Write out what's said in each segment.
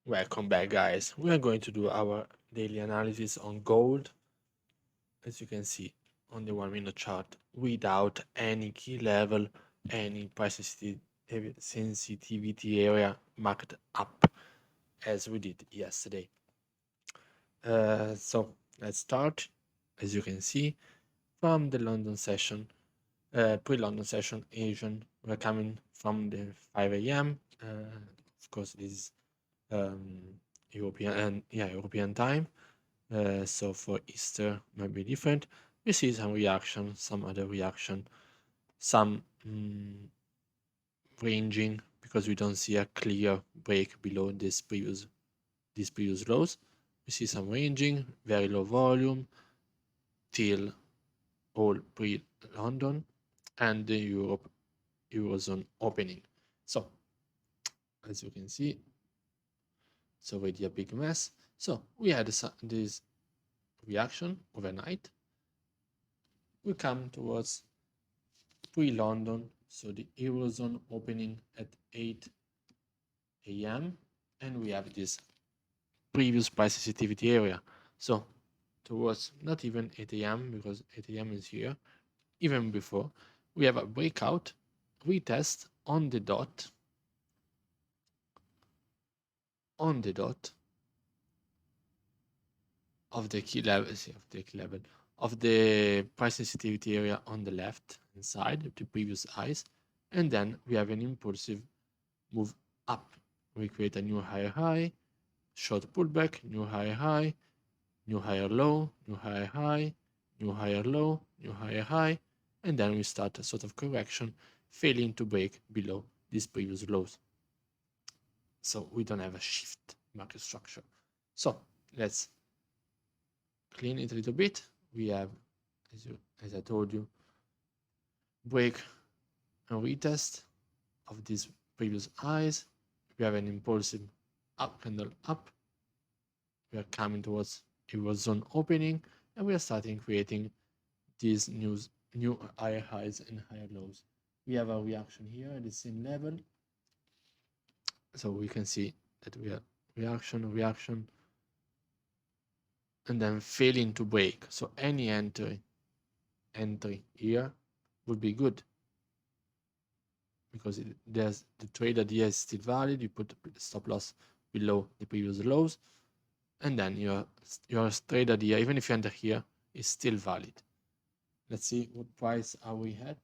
Welcome back, guys. We are going to do our daily analysis on gold, as you can see on the 1 minute chart, without any key level, any price sensitivity area marked up, as we did yesterday. So let's start. As you can see from the London session, pre-London session, Asian, we're coming from the 5 a.m. Of course, this is European and European time. So for Easter might be different. We see some reaction, some other reaction, some ranging because we don't see a clear break below these previous lows. We see some ranging, very low volume till all pre-London and the Eurozone opening. So as you can see, it's already a big mess. So we had this reaction overnight. We come towards pre-London, so the Eurozone opening at 8 a.m. and we have this previous price sensitivity area. So towards not even 8 a.m. because 8 a.m. is here, even before, we have a breakout retest on the dot of the key level, of the price sensitivity area on the left hand side of the previous highs, and then we have an impulsive move up. We create a new higher high, short pullback, new higher high, new higher low, new higher high, new higher low, new higher high, and then we start a sort of correction, failing to break below these previous lows. So we don't have a shift market structure. So let's clean it a little bit. We have, as I told you, break and retest of these previous highs. We have an impulsive up candle up. We are coming towards Eurozone opening, and we are starting creating these new higher highs and higher lows. We have a reaction here at the same level. So we can see that we have reaction, and then failing to break. So any entry here would be good because there's the trade idea is still valid. You put stop loss below the previous lows, and then your trade idea, even if you enter here, is still valid. Let's see what price are we at.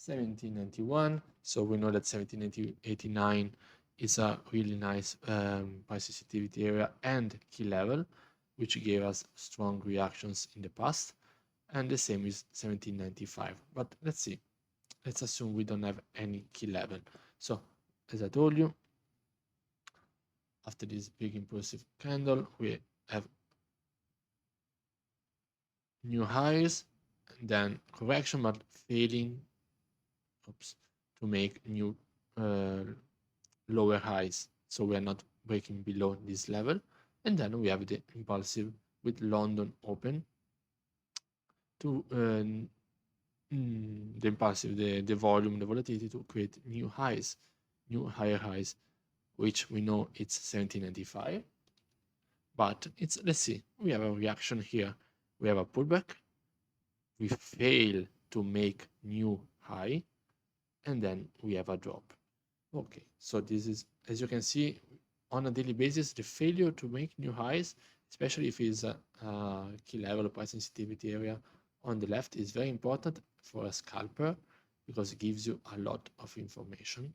1791. So we know that 1789 is a really nice price sensitivity area and key level, which gave us strong reactions in the past. And the same is 1795. But let's see. Let's assume we don't have any key level. So as I told you, after this big impulsive candle, we have new highs, and then correction, but failing to make new lower highs. So we are not breaking below this level. And then we have the impulsive with London open to the impulsive, the volume, the volatility to create new highs, new higher highs, which we know it's 1795. But it's, let's see, we have a reaction here. We have a pullback. We fail to make new high, and then we have a drop. Okay, so this is, as you can see, on a daily basis, the failure to make new highs, especially if it's a key level price sensitivity area on the left, is very important for a scalper because it gives you a lot of information.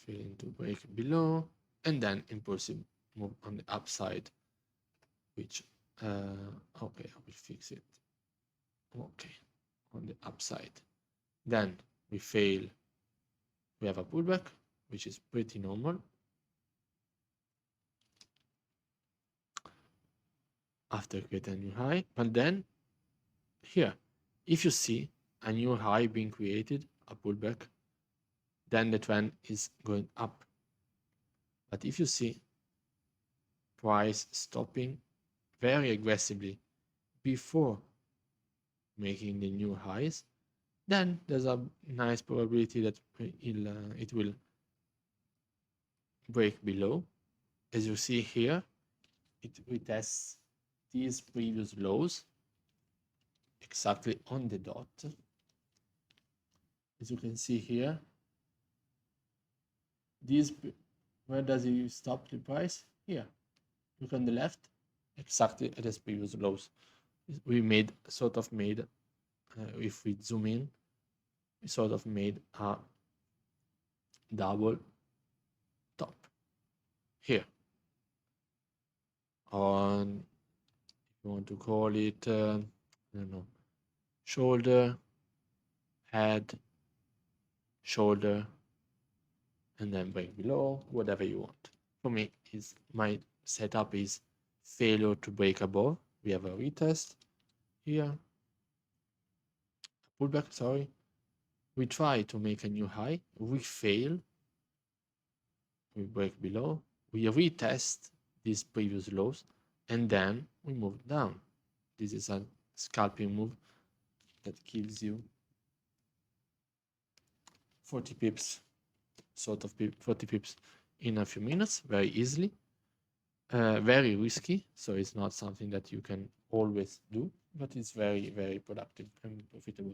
Failing to break below, and then impulsive move on the upside, which okay, I will fix it. Okay, on the upside, then we fail. We have a pullback, which is pretty normal. After creating a new high, but then here, if you see a new high being created, a pullback, then the trend is going up. But if you see price stopping very aggressively before making the new highs, then there's a nice probability that it will break below. As you see here, it retests these previous lows exactly on the dot. As you can see here, where does it stop the price? Here. Look on the left, exactly at its previous lows. We sort of made, if we zoom in, we sort of made a double top here. On, if you want to call it, I don't know, shoulder, head, shoulder, and then break below, whatever you want. For me, my setup is failure to break above. We have a retest here, pullback, sorry. We try to make a new high, we fail, we break below, we retest these previous lows, and then we move down. This is a scalping move that kills you 40 pips, 40 pips in a few minutes, very easily. Very risky, so it's not something that you can always do, but it's very, very productive and profitable.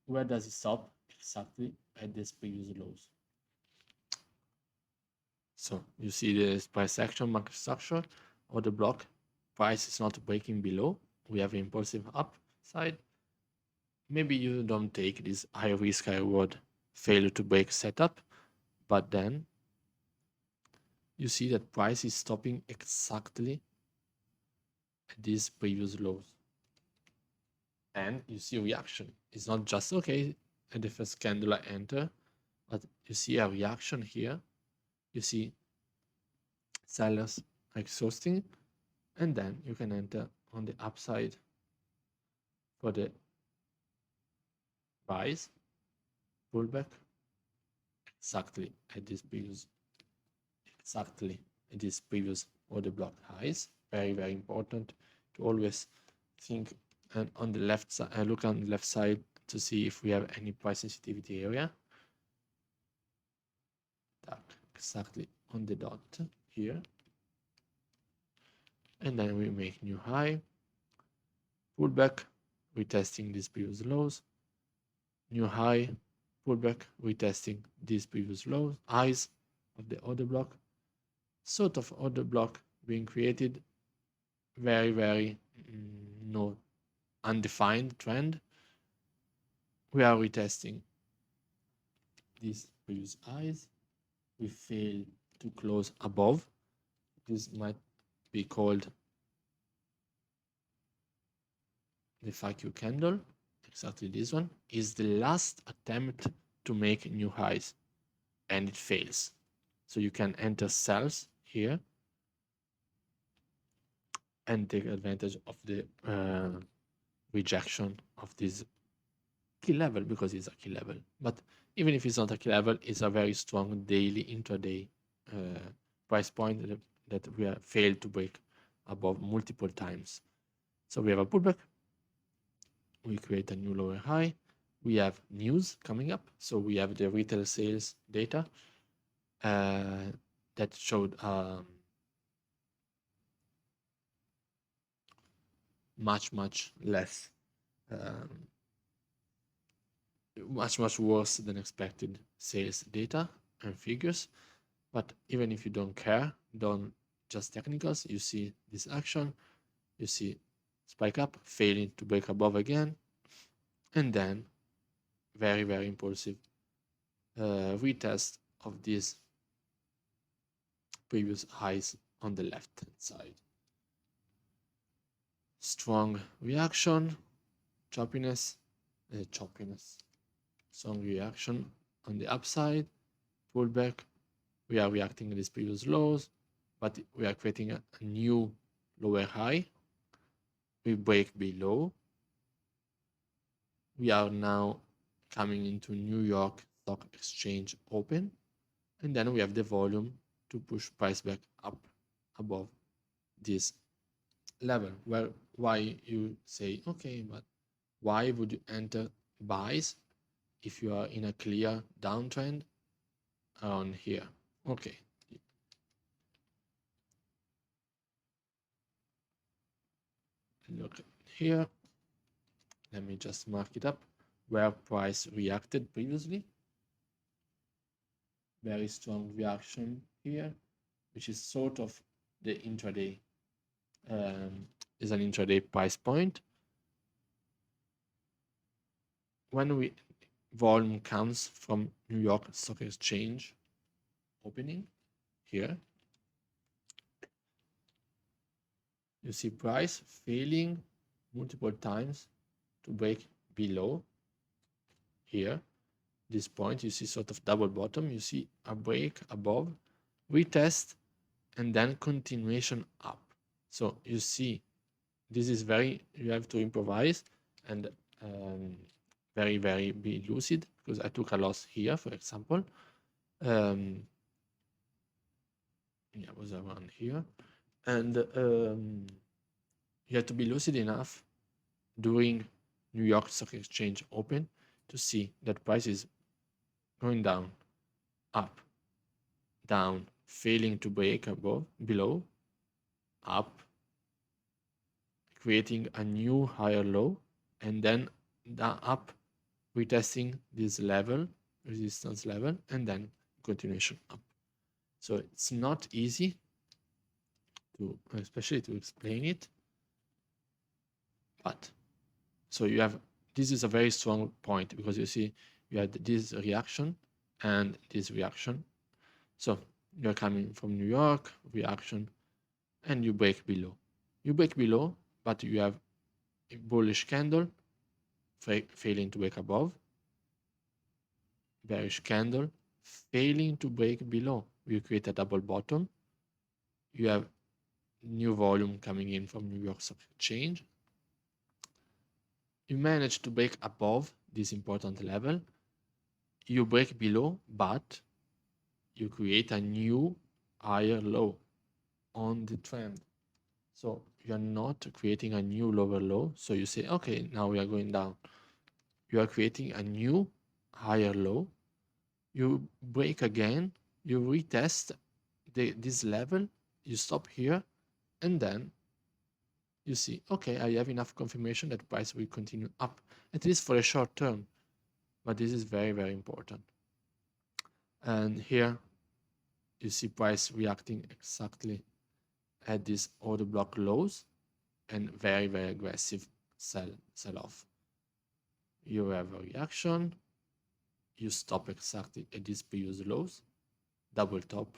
Where does it stop? Exactly at these previous lows. So you see the price action, market structure, or the block. Price is not breaking below. We have impulsive upside. Maybe you don't take this high risk, high reward failure to break setup, but then you see that price is stopping exactly at these previous lows. And you see a reaction. It's not just, okay, at the first candle I enter, but you see a reaction here. You see sellers exhausting, and then you can enter on the upside for the buys, pullback, exactly at this previous order block highs. Very, very important to always think, and on the left side, look on the left side to see if we have any price sensitivity area. Exactly on the dot here. And then we make new high, pullback, retesting these previous lows, new high, pullback, retesting these previous lows, highs of the order block, sort of order block being created, very, very no undefined trend. We are retesting these previous highs. We fail to close above. This might be called the FAQ candle. Exactly this one is the last attempt to make new highs, and it fails. So you can enter sells here and take advantage of the rejection of this key level, because it's a key level. But even if it's not a key level, it's a very strong daily intraday price point that we have failed to break above multiple times. So we have a pullback. We create a new lower high. We have news coming up. So we have the retail sales data that showed much less, much worse than expected sales data and figures. But even if you don't care, don't just technicals, you see this action, you see spike up, failing to break above again, and then very, very impulsive retest of these previous highs on the left hand side. Strong reaction, choppiness, strong reaction on the upside, pullback. We are reacting to these previous lows, but we are creating a new lower high. We break below. We are now coming into New York Stock Exchange open, and then we have the volume to push price back up above this level. Why you say, okay, but why would you enter buys if you are in a clear downtrend around here. Okay. Look here. Let me just mark it up where price reacted previously. Very strong reaction here, which is sort of the intraday, is an intraday price point. When volume comes from New York Stock Exchange opening here, you see price failing multiple times to break below here. This point, you see sort of double bottom, you see a break above, retest, and then continuation up. So you see, this is you have to improvise and very be lucid, because I took a loss here, for example. Yeah, it was around here. And you have to be lucid enough during New York Stock Exchange open to see that price is going down, up, down, failing to break above, below, up, creating a new higher low, and then up, retesting this level, resistance level, and then continuation up. So it's not easy to, especially to explain it, but so you have, this is a very strong point, because you see you had this reaction and this reaction. So you're coming from New York, reaction, and you break below. You break below, but you have a bullish candle, failing to break above, bearish candle, failing to break below. You create a double bottom. You have new volume coming in from New York Stock Exchange. You manage to break above this important level. You break below, but you create a new higher low on the trend. So you're not creating a new lower low. So you say, okay, now we are going down. You are creating a new higher low. You break again, you retest this level, you stop here, and then you see, okay, I have enough confirmation that price will continue up, at least for a short term. But this is very important. And here you see price reacting exactly at these order block lows, and very aggressive sell off. You have a reaction, you stop exactly at these previous lows, double top,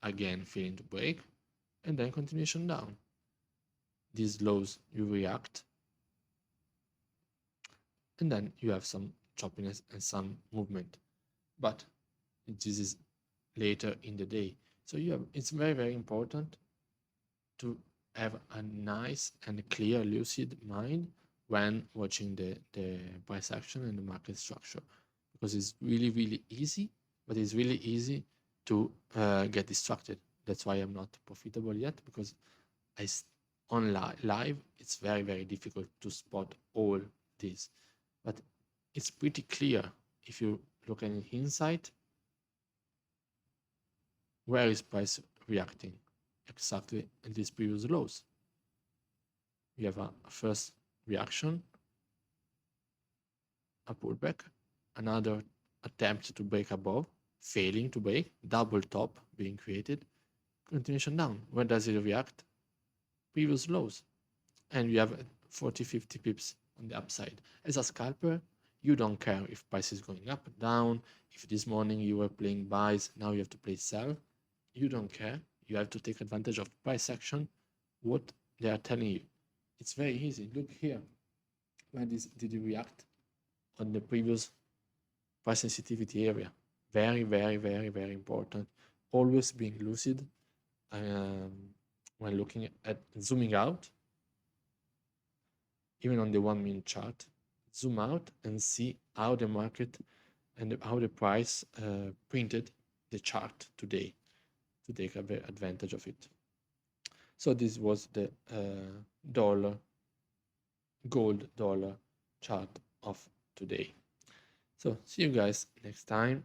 again failing to break, and then continuation down. These lows you react, and then you have some choppiness and some movement, but this is later in the day. So it's very important to have a nice and clear, lucid mind when watching the price action and the market structure, because it's really easy, but it's really easy to get distracted. That's why I'm not profitable yet, because on live it's very difficult to spot all this, but it's pretty clear if you look at hindsight. Where is price reacting? Exactly at these previous lows. You have a first reaction, a pullback, another attempt to break above, failing to break, double top being created, continuation down. Where does it react? Previous lows. And you have 40-50 pips on the upside. As a scalper, you don't care if price is going up, down. If this morning you were playing buys, now you have to play sell. You don't care. You have to take advantage of price action, what they are telling you. It's very easy. Look here. Where did you react? On the previous price sensitivity area. Very important. Always being lucid when looking at zooming out, even on the 1 minute chart. Zoom out and see how the market and how the price printed the chart today to take advantage of it. So this was the gold dollar chart of today. So see you guys next time.